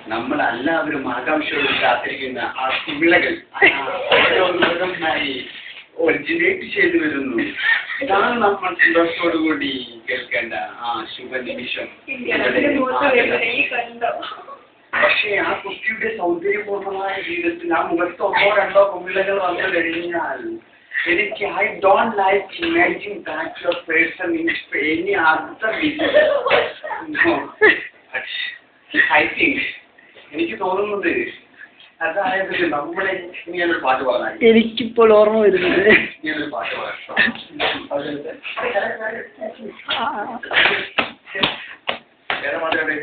നമ്മളെല്ലാവരും ആകാംക്ഷയോട് കാത്തിരിക്കുന്ന ആ കുമിളകൾ ഓരോന്നായി ഒറിജിനേറ്റ് ചെയ്തു വരുന്നു. ഇതാണ് നമ്മൾ സന്തോഷത്തോടുകൂടി കേൾക്കേണ്ട ആ ശുഭനിമിഷം. പക്ഷേ ആ കുട്ടിയുടെ സൗന്ദര്യപൂർണമായ ജീവിതത്തിൽ ആ മുഖത്ത് ഒന്നോ രണ്ടോ കുമിളകൾ വന്നു കഴിഞ്ഞാൽ എനിക്ക് I don't like imagine that your person in any other I think എനിക്ക് തോന്നുന്നത് അതായത് നമ്മളെ ഞാനൊരു പാട്ട് പാടാൻ എനിക്കിപ്പോൾ ഓർമ്മ വരുന്നത് ഞാനൊരു പാട്ട് പാടാം. വേറെ പാട്ടുകളെ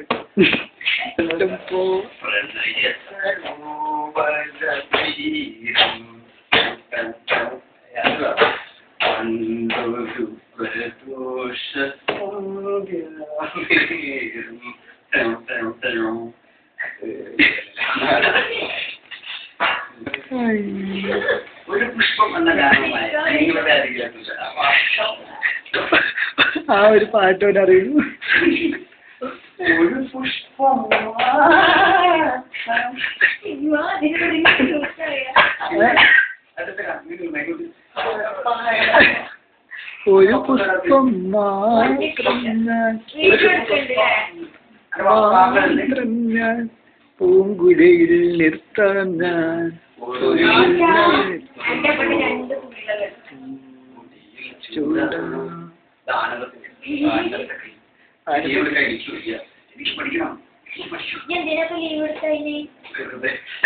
ഒരു പുഷ്പം എന്ന ഗാനവുമായി നിങ്ങളുടെ അരികിലേക്ക് ആ ഒരു പാട്ടോട് അറിയുന്നു. ഒരു പുഷ്പം ഒരു പുഷ്പം മാത്രം ഞാൻ പൂങ്കുഴയിൽ നിർത്താൻ ഞാൻ എനിക്ക് പഠിക്കണം.